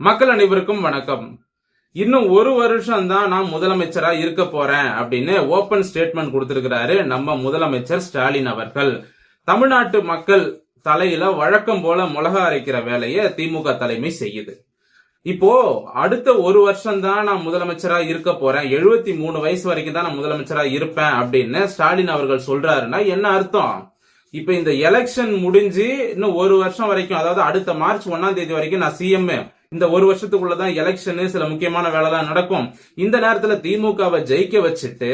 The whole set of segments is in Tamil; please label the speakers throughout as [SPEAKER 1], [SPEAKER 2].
[SPEAKER 1] மக்கள் அனைவருக்கும் வணக்கம். இன்னும் ஒரு வருஷம் தான் நான் முதலமைச்சரா இருக்க போறேன் அப்படின்னு ஓபன் ஸ்டேட்மெண்ட் கொடுத்திருக்கிறாரு நம்ம முதலமைச்சர் ஸ்டாலின் அவர்கள். தமிழ்நாட்டு மக்கள் தலையில வழக்கம் போல மிளகா அரைக்கிற வேலையை திமுக தலைமை செய்யுது. இப்போ அடுத்த ஒரு வருஷம் தான் நான் முதலமைச்சரா இருக்க போறேன், 73 வயசு வரைக்கும் தான் நான் முதலமைச்சரா இருப்பேன் அப்படின்னு ஸ்டாலின் அவர்கள் சொல்றாருன்னா என்ன அர்த்தம்? இப்ப இந்த எலெக்ஷன் முடிஞ்சு இன்னும் ஒரு வருஷம் வரைக்கும், அதாவது அடுத்த மார்ச் 1ஆம் தேதி வரைக்கும் நான் சிஎம். இந்த ஒரு வருஷத்துக்குள்ளதான் எலெக்ஷன், சில முக்கியமான வேலைலாம் நடக்கும். இந்த நேரத்துல திமுகவை ஜெயிக்க வச்சுட்டு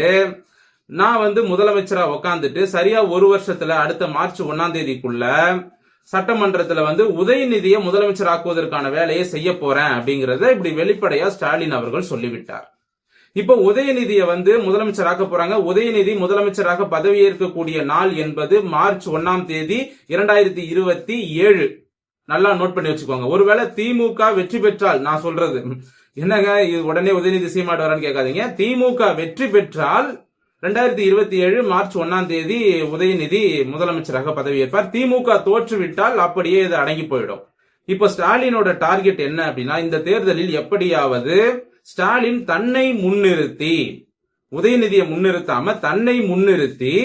[SPEAKER 1] நான் முதலமைச்சரா உக்காந்துட்டு சரியா ஒரு வருஷத்துல அடுத்த மார்ச் 1ஆம் தேதிக்குள்ள சட்டமன்றத்துல உதயநிதியை முதலமைச்சர் ஆக்குவதற்கான வேலையை செய்ய போறேன் அப்படிங்கறத இப்படி வெளிப்படையா ஸ்டாலின் அவர்கள் சொல்லிவிட்டார். இப்ப உதயநிதியை முதலமைச்சர் ஆக்க போறாங்க. உதயநிதி முதலமைச்சராக பதவியேற்கக்கூடிய நாள் என்பது மார்ச் 1ஆம் தேதி 2027. நல்லா நோட் பண்ணி வச்சுக்கோங்க. ஒருவேளை திமுக வெற்றி பெற்றால், நான் சொல்றது என்னங்க இது உடனே உதயநிதி சீமாடுவாரான்னு கேட்காதீங்க. திமுக வெற்றி பெற்றால் 2027 மார்ச் 1ஆம் தேதி உதயநிதி முதலமைச்சராக பதவியேற்பார். திமுக தோற்றுவிட்டால் அப்படியே இது அடங்கி போயிடும். இப்ப ஸ்டாலினோட டார்கெட் என்ன அப்படின்னா, இந்த தேர்தலில் எப்படியாவது ஸ்டாலின் தன்னை முன்னிறுத்தி, உதயநிதியை முன்னிறுத்தாம தன்னை முன்னிறுத்தி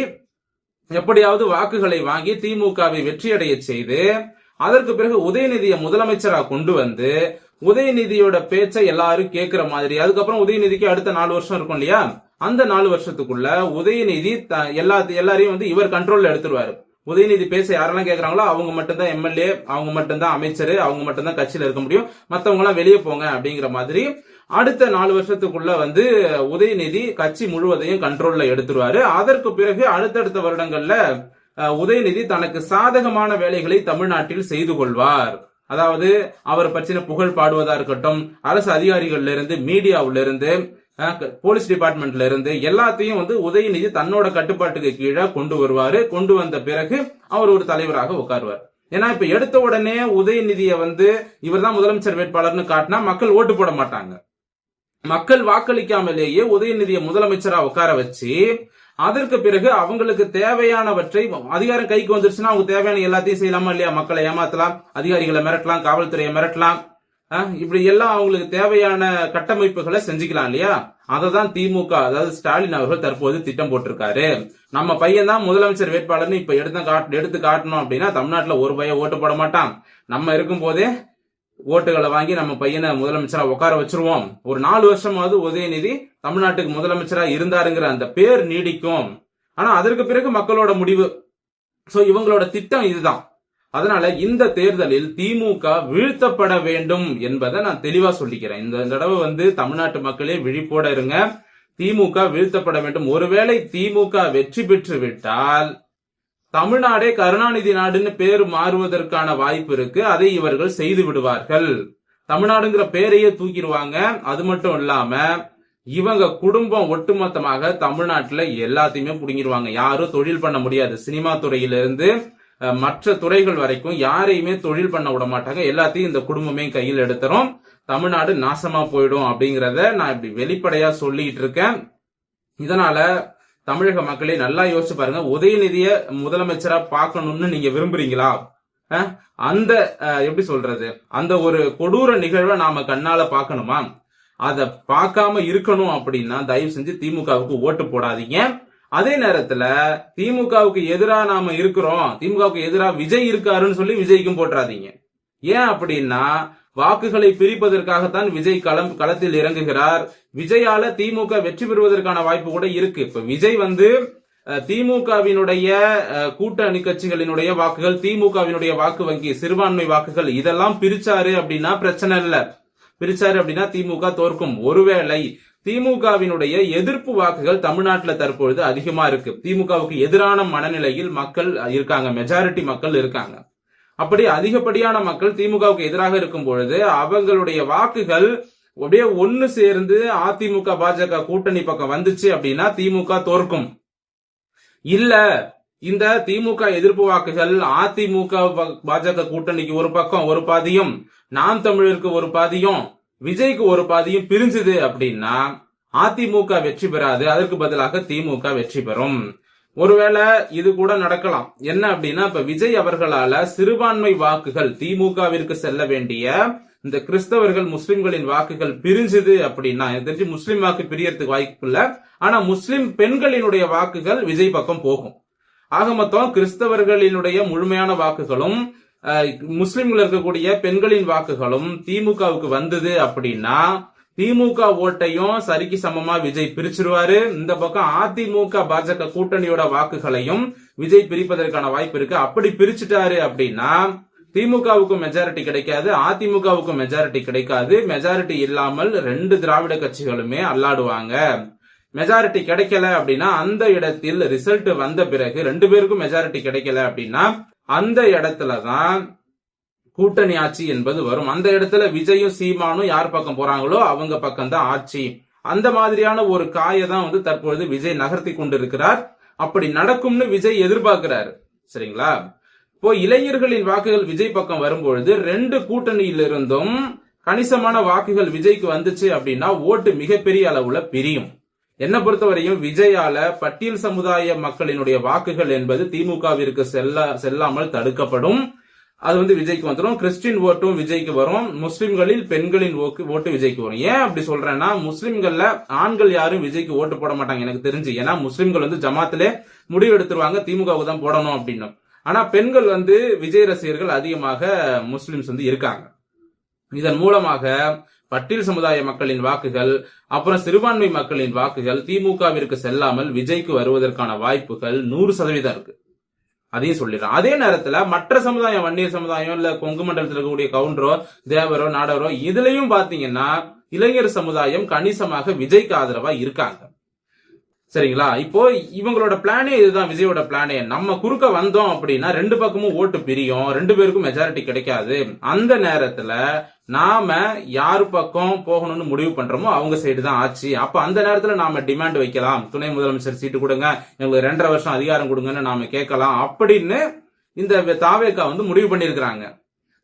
[SPEAKER 1] எப்படியாவது வாக்குகளை வாங்கி திமுகவை வெற்றியடைய செய்து அதற்கு பிறகு உதயநிதியை முதலமைச்சரா கொண்டு வந்து உதயநிதியோட பேச்சை எல்லாரும் கேட்கிற மாதிரி, அதுக்கப்புறம் உதயநிதிக்கு அடுத்த 4 வருஷம் இருக்கும் இல்லையா, அந்த 4 வருஷத்துக்குள்ள உதயநிதி எல்லாரையும் இவர் கண்ட்ரோல்ல எடுத்துருவாரு. உதயநிதி பேச யாரெல்லாம் கேட்கறாங்களோ அவங்க மட்டும்தான் எம்எல்ஏ, அவங்க மட்டும்தான் அமைச்சர், அவங்க மட்டும்தான் கட்சியில இருக்க முடியும், மத்தவங்க எல்லாம் வெளியே போங்க அப்படிங்கிற மாதிரி அடுத்த 4 வருஷத்துக்குள்ள உதயநிதி கட்சி முழுவதையும் கண்ட்ரோல்ல எடுத்துருவாரு. அதற்கு பிறகு அடுத்தடுத்த வருடங்கள்ல உதயநிதி தனக்கு சாதகமான வேலைகளை தமிழ்நாட்டில் செய்து கொள்வார். அதாவது அவர் பற்றின புகழ் பாடுவதா இருக்கட்டும், அரசு அதிகாரிகள்ல இருந்து, மீடியாவில இருந்து, போலீஸ் டிபார்ட்மெண்ட்ல இருந்து எல்லாத்தையும் உதயநிதி தன்னோட கட்டுப்பாட்டுக்கு கீழே கொண்டு வருவாரு. கொண்டு வந்த பிறகு அவர் ஒரு தலைவராக உட்காருவார். ஏன்னா இப்ப எடுத்த உடனே உதயநிதியை இவர் தான் முதலமைச்சர் வேட்பாளர்னு காட்டினா மக்கள் ஓட்டு போட மாட்டாங்க. மக்கள் வாக்களிக்காமலேயே உதயநிதியை முதலமைச்சரா உட்கார வச்சு அதற்கு பிறகு அவங்களுக்கு தேவையானவற்றை, அதிகாரம் கைக்கு வந்துருச்சுன்னா அவங்க தேவையான எல்லாத்தையும் செய்யலாமா இல்லையா? மக்களை ஏமாத்தலாம், அதிகாரிகளை மிரட்டலாம், காவல்துறையை மிரட்டலாம், இப்படி எல்லாம் அவங்களுக்கு தேவையான கட்டமைப்புகளை செஞ்சுக்கலாம் இல்லையா? அததான் திமுக, அதாவது ஸ்டாலின் அவர்கள் தற்போது திட்டம் போட்டிருக்காரு. நம்ம பையன் தான் முதலமைச்சர் வேட்பாளர்னு இப்ப எடுத்து காட்டணும் அப்படின்னா தமிழ்நாட்டுல ஒரு பையன் ஓட்டு போட மாட்டான். நம்ம இருக்கும் போதே ஓட்டுகளை வாங்கி நம்ம பையனை முதலமைச்சரா உட்கார வச்சிருவோம். ஒரு 4 வருஷமாவது உதயநிதி தமிழ்நாட்டுக்கு முதலமைச்சரா இருந்தாருங்கிற அந்த பேர் நீடிக்கும். ஆனா அதற்கு பிறகு மக்களோட முடிவு. சோ இவங்களோட திட்டம் இதுதான். அதனால இந்த தேர்தலில் திமுக வீழ்த்தப்பட வேண்டும் என்பதை நான் தெளிவா சொல்லிக்கிறேன். இந்த தடவை தமிழ்நாட்டு மக்களே விழிப்போட இருங்க. திமுக வீழ்த்தப்பட வேண்டும். ஒருவேளை திமுக வெற்றி பெற்று விட்டால் தமிழ்நாடே கருணாநிதி நாடுன்னு பேர் மாறுவதற்கான வாய்ப்பு இருக்கு. அதை இவர்கள் செய்து விடுவார்கள். தமிழ்நாடுங்கிற பேரையே தூக்கிடுவாங்க. அது மட்டும் இல்லாம இவங்க குடும்பம் ஒட்டுமொத்தமாக தமிழ்நாட்டுல எல்லாத்தையுமே புடுங்கிடுவாங்க. யாரும் தொழில் பண்ண முடியாது. சினிமா துறையிலிருந்து மற்ற துறைகள் வரைக்கும் யாரையுமே தொழில் பண்ண விட மாட்டாங்க. எல்லாத்தையும் இந்த குடும்பமே கையில் எடுத்துரும். தமிழ்நாடு நாசமா போயிடும் அப்படிங்கறத நான் இப்படி வெளிப்படையா சொல்லிட்டு இருக்கேன். இதனால தமிழக மக்களே நல்லா யோசிச்சு பாருங்க. உதயநிதிய முதலமைச்சரா பார்க்கணும்னு நீங்க விரும்புறீங்களா? அந்த எப்படி சொல்றது, அந்த ஒரு கொடூர நிகழ்வை நாம கண்ணால பார்க்கணுமா? அத பார்க்காம இருக்கணும் அப்படின்னா தயவு செஞ்சு திமுகவுக்கு ஓட்டு போடாதீங்க. அதே நேரத்துல திமுகவுக்கு எதிரா நாம இருக்கிறோம், திமுகவுக்கு எதிரா விஜய் இருக்காருன்னு சொல்லி விஜய்க்கும் போட்டுறாதீங்க. ஏன் அப்படின்னா வாக்குகளை பிரிப்பதற்காகத்தான் விஜய் களத்தில் இறங்குகிறார். விஜயால திமுக வெற்றி பெறுவதற்கான வாய்ப்பு கூட இருக்கு. இப்ப விஜய் திமுகவினுடைய கூட்டணி கட்சிகளினுடைய வாக்குகள், திமுகவினுடைய வாக்கு வங்கி, சிறுபான்மை வாக்குகள் இதெல்லாம் பிரிச்சாரு அப்படின்னா பிரச்சனை இல்ல. பிரிச்சாரு அப்படின்னா திமுக தோற்கும். ஒருவேளை திமுகவினுடைய எதிர்ப்பு வாக்குகள் தமிழ்நாட்டில் தற்பொழுது அதிகமா இருக்கு. திமுகவுக்கு எதிரான மனநிலையில் மக்கள் இருக்காங்க, மெஜாரிட்டி மக்கள் இருக்காங்க. அப்படி அதிகப்படியான மக்கள் திமுகவுக்கு எதிராக இருக்கும் பொழுது அவங்களுடைய வாக்குகள் அப்படியே ஒன்னு சேர்ந்து அதிமுக பாஜக கூட்டணி பக்கம் வந்துச்சு அப்படின்னா திமுக தோற்கும். இல்ல இந்த திமுக எதிர்ப்பு வாக்குகள் அதிமுக பாஜக கூட்டணிக்கு ஒரு பக்கம் ஒரு பாதியும், நாம் தமிழருக்கு ஒரு பாதியும், விஜய்க்கு ஒரு பாதியும் பிரிஞ்சுது அப்படின்னா அதிமுக வெற்றி பெறாது. அதற்கு பதிலாக திமுக வெற்றி பெறும். ஒருவேளை இது கூட நடக்கலாம். என்ன அப்படின்னா இப்ப விஜய் அவர்களால சிறுபான்மை வாக்குகள், திமுகவிற்கு செல்ல வேண்டிய இந்த கிறிஸ்தவர்கள் முஸ்லிம்களின் வாக்குகள் பிரிஞ்சுது அப்படின்னா, எனக்கு தெரிஞ்சு முஸ்லிம் வாக்கு பிரியறதுக்கு வாய்ப்பு இல்ல. ஆனா முஸ்லிம் பெண்களினுடைய வாக்குகள் விஜய் பக்கம் போகும். ஆக மொத்தம் கிறிஸ்தவர்களினுடைய முழுமையான வாக்குகளும் முஸ்லிம்கள் இருக்கக்கூடிய பெண்களின் வாக்குகளும் திமுகவுக்கு வந்தது அப்படின்னா, திமுக ஓட்டையும் சரிக்கு சமமா விஜய் பிரிச்சிருவாரு. இந்த பக்கம் அதிமுக பாஜக கூட்டணியோட வாக்குகளையும் விஜய் பிரிப்பதற்கான வாய்ப்பு இருக்கு. அப்படி பிரிச்சுட்டாரு அப்படின்னா திமுகவுக்கும் மெஜாரிட்டி கிடைக்காது, அதிமுகவுக்கும் மெஜாரிட்டி கிடைக்காது. மெஜாரிட்டி இல்லாமல் 2 திராவிட கட்சிகளுமே அல்லாடுவாங்க. மெஜாரிட்டி கிடைக்கல அப்படின்னா அந்த இடத்தில் ரிசல்ட் வந்த பிறகு 2 பேருக்கும் மெஜாரிட்டி கிடைக்கல அப்படின்னா அந்த இடத்துலதான் கூட்டணி ஆட்சி என்பது வரும். அந்த இடத்துல விஜயும் சீமானும் யார் பக்கம் போறாங்களோ அவங்க பக்கம் தான் ஆட்சி. அந்த மாதிரியான ஒரு காயை தான் தற்பொழுது விஜய் நகர்த்தி கொண்டிருக்கிறார். அப்படி நடக்கும்னு விஜய் எதிர்பார்க்கிறாரு. சரிங்களா? இப்போ இளைஞர்களின் வாக்குகள் விஜய் பக்கம் வரும்பொழுது 2 கூட்டணியிலிருந்தும் கணிசமான வாக்குகள் விஜய்க்கு வந்துச்சு அப்படின்னா ஓட்டு மிகப்பெரிய அளவுல பிரியும். என்ன பொறுத்தவரையும் விஜயால பட்டியல் சமுதாய மக்களினுடைய வாக்குகள் என்பது திமுகவிற்கு செல்லாமல் தடுக்கப்படும். அது விஜய்க்கு வந்துடும். கிறிஸ்டின் ஓட்டும் விஜய்க்கு வரும். முஸ்லிம்களில் பெண்களின் ஓட்டு விஜய்க்கு வரும். ஏன் அப்படி சொல்றேன்னா, முஸ்லிம்கள்ல ஆண்கள் யாரும் விஜய்க்கு ஓட்டு போட மாட்டாங்க எனக்கு தெரிஞ்சு. ஏன்னா முஸ்லிம்கள் ஜமாத்திலே முடிவு எடுத்துருவாங்க திமுகவுக்கு தான் போடணும் அப்படின்னு. ஆனா பெண்கள் விஜய் ரசிகர்கள் அதிகமாக முஸ்லிம்ஸ் இருக்காங்க. இதன் மூலமாக பட்டியல் சமுதாய மக்களின் வாக்குகள் அப்புறம் சிறுபான்மை மக்களின் வாக்குகள் திமுகவிற்கு செல்லாமல் விஜய்க்கு வருவதற்கான வாய்ப்புகள் 100% இருக்கு. அதையும் சொல்லிடுறேன். அதே நேரத்துல மற்ற சமுதாயம், வன்னியர் சமுதாயம், இல்ல கொங்கு மண்டலத்தில் இருக்கக்கூடிய கவுண்டரோ, தேவரோ, நாடரோ, இதுலயும் பாத்தீங்கன்னா இளைஞர் சமுதாயம் கணிசமாக விஜய்க்கு ஆதரவா இருக்காங்க. சரிங்களா? இப்போ இவங்களோட பிளானே இதுதான், விஜயோட பிளானே. நம்ம குறுக்க வந்தோம் அப்படின்னா 2 பக்கமும் ஓட்டு பிரியும், 2 பேருக்கும் மெஜாரிட்டி கிடைக்காது. அந்த நேரத்துல நாம யாரு பக்கம் போகணும்னு முடிவு பண்றோமோ அவங்க சைடு தான் ஆச்சு. அப்ப அந்த நேரத்துல நாம டிமாண்ட் வைக்கலாம், துணை முதலமைச்சர் சீட்டு கொடுங்க, எங்களுக்கு 2.5 வருஷம் அதிகாரம் கொடுங்கன்னு நாம கேட்கலாம் அப்படின்னு இந்த தாவேகா முடிவு பண்ணிருக்கிறாங்க.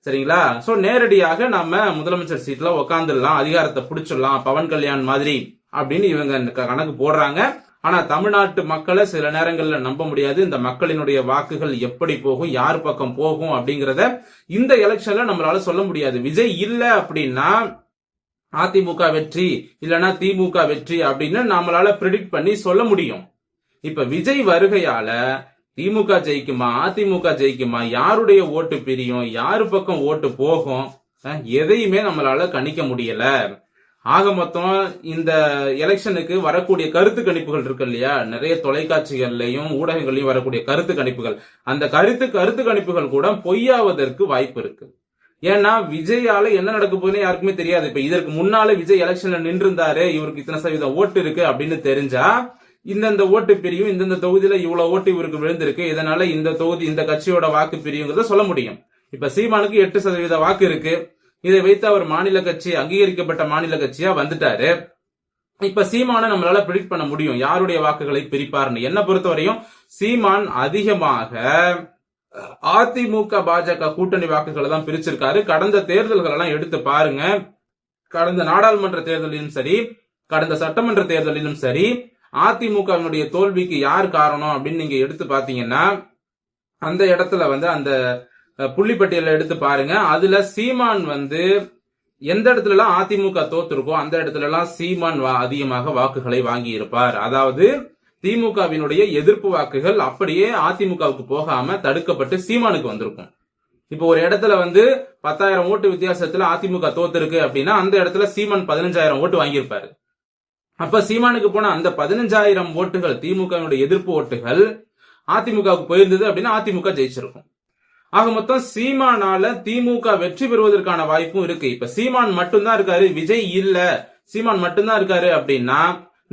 [SPEAKER 1] சரிங்களா? சோ நேரடியாக நாம முதலமைச்சர் சீட்ல உட்காந்துடலாம், அதிகாரத்தை பிடிச்சிடலாம், பவன் கல்யாண் மாதிரி அப்படின்னு இவங்க கணக்கு போடுறாங்க. ஆனா தமிழ்நாட்டு மக்களை சில நேரங்கள்ல நம்ப முடியாது. இந்த மக்களினுடைய வாக்குகள் எப்படி போகும், யார் பக்கம் போகும் அப்படிங்கறத இந்த எலெக்ஷன்ல நம்மளால சொல்ல முடியாது. விஜய் இல்ல அப்படின்னா அதிமுக வெற்றி, இல்லனா திமுக வெற்றி அப்படின்னு நம்மளால பிரெடிக்ட் பண்ணி சொல்ல முடியும். இப்ப விஜய் வருகையால திமுக ஜெயிக்குமா, அதிமுக ஜெயிக்குமா, யாருடைய ஓட்டு பிரியும், யாரு பக்கம் ஓட்டு போகும், எதையுமே நம்மளால கணிக்க முடியல. ஆக மொத்தம் இந்த எலெக்ஷனுக்கு வரக்கூடிய கருத்து கணிப்புகள் இருக்கு இல்லையா, நிறைய தொலைக்காட்சிகள்லயும் ஊடகங்களையும் வரக்கூடிய கருத்து கணிப்புகள், அந்த கருத்து கணிப்புகள் கூட பொய்யாவதற்கு வாய்ப்பு இருக்கு. ஏன்னா விஜயால என்ன நடக்க போகுதுன்னு யாருக்குமே தெரியாது. இப்ப இதற்கு முன்னால விஜய் எலெக்ஷன்ல நின்று இருந்தாரு, இவருக்கு இத்தனை சதவீதம் ஓட்டு இருக்கு அப்படின்னு தெரிஞ்சா இந்த ஓட்டு பிரியும், இந்த தொகுதியில இவ்வளவு ஓட்டு இவருக்கு விழுந்திருக்கு, இதனால இந்த தொகுதி இந்த கட்சியோட வாக்கு பிரியுங்கிறத சொல்ல முடியும். இப்ப சீமானுக்கு 8% வாக்கு இருக்கு. இதை வைத்து அவர் மாநில கட்சி, அங்கீகரிக்கப்பட்ட மாநில கட்சியா வந்துட்டாரு. இப்ப சீமான நம்மளால பிரெடிக்ட் பண்ண முடியும் யாருடைய வாக்குகளை பிரிப்பார்னு. என்ன பொறுத்தவரையும் சீமான் அதிகமாக அதிமுக பாஜக கூட்டணி வாக்குகளை தான் பிரிச்சிருக்காரு. கடந்த தேர்தல்கள் எல்லாம் எடுத்து பாருங்க. கடந்த நாடாளுமன்ற தேர்தலிலும் சரி, கடந்த சட்டமன்ற தேர்தலிலும் சரி, அதிமுகவினுடைய தோல்விக்கு யார் காரணம் அப்படின்னு நீங்க எடுத்து பாத்தீங்கன்னா அந்த இடத்துல அந்த புள்ளிப்பட்டியல எடுத்து பாருங்க. அதுல சீமான் எந்த இடத்துல எல்லாம் அதிமுக தோத்திருக்கோ அந்த இடத்துல எல்லாம் சீமான் அதிகமாக வாக்குகளை வாங்கி இருப்பார். அதாவது திமுகவினுடைய எதிர்ப்பு வாக்குகள் அப்படியே அதிமுகவுக்கு போகாம தடுக்கப்பட்டு சீமானுக்கு வந்திருக்கும். இப்போ ஒரு இடத்துல 10,000 ஓட்டு வித்தியாசத்துல அதிமுக தோத்திருக்கு அப்படின்னா அந்த இடத்துல சீமான் 15,000 ஓட்டு வாங்கியிருப்பாரு. அப்ப சீமானுக்கு போன அந்த 15,000 ஓட்டுகள், திமுகவினுடைய எதிர்ப்பு ஓட்டுகள் அதிமுகவுக்கு போயிருந்தது அப்படின்னா அதிமுக ஜெயிச்சிருக்கும். ஆக மொத்தம் சீமானால திமுக வெற்றி பெறுவதற்கான வாய்ப்பும் இருக்கு. இப்ப சீமான் மட்டும்தான் இருக்காரு, விஜய் இல்ல, சீமான் மட்டும்தான் இருக்காரு அப்படின்னா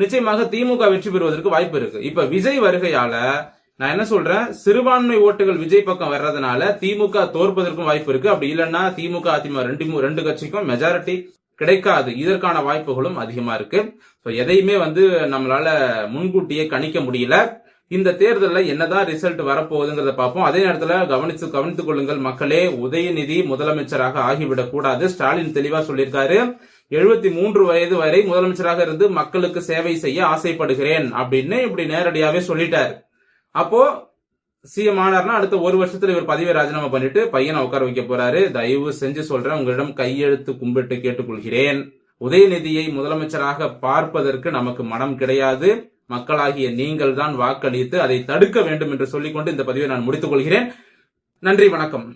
[SPEAKER 1] நிச்சயமாக திமுக வெற்றி பெறுவதற்கு வாய்ப்பு இருக்கு. இப்ப விஜய் வருகையால நான் என்ன சொல்றேன், சிறுபான்மை ஓட்டுகள் விஜய் பக்கம் வர்றதுனால திமுக தோற்பதற்கும் வாய்ப்பு இருக்கு. அப்படி இல்லைன்னா திமுக அதிமுக ரெண்டு கட்சிக்கும் மெஜாரிட்டி கிடைக்காது. இதற்கான வாய்ப்புகளும் அதிகமா இருக்கு. எதையுமே நம்மளால முன்கூட்டியே கணிக்க முடியல. இந்த தேர்தலில் என்னதான் ரிசல்ட் வரப்போகுதுங்கிறத பார்ப்போம். அதே நேரத்தில் கவனித்துக் கொள்ளுங்கள் மக்களே, உதயநிதி முதலமைச்சராக ஆகிவிடக் கூடாது. ஸ்டாலின் தெளிவா சொல்லியிருக்காரு, 73 வயது வரை முதலமைச்சராக இருந்து மக்களுக்கு சேவை செய்ய ஆசைப்படுகிறேன் அப்படின்னு இப்படி நேரடியாவே சொல்லிட்டாரு. அப்போ சிஎம் ஆனார்னா அடுத்த ஒரு வருஷத்துல இவர் பதவியை ராஜினாமா பண்ணிட்டு பையனை உட்கார வைக்க போறாரு. தயவு செஞ்சு சொல்றேன், உங்களிடம் கையெழுத்து கும்பிட்டு கேட்டுக்கொள்கிறேன், உதயநிதியை முதலமைச்சராக பார்ப்பதற்கு நமக்கு மனம் கிடையாது. மக்களாகிய நீங்கள் தான் வாக்களித்து அதை தடுக்க வேண்டும் என்று சொல்லிக்கொண்டு இந்த பதிவை நான் முடித்துக் கொள்கிறேன். நன்றி, வணக்கம்.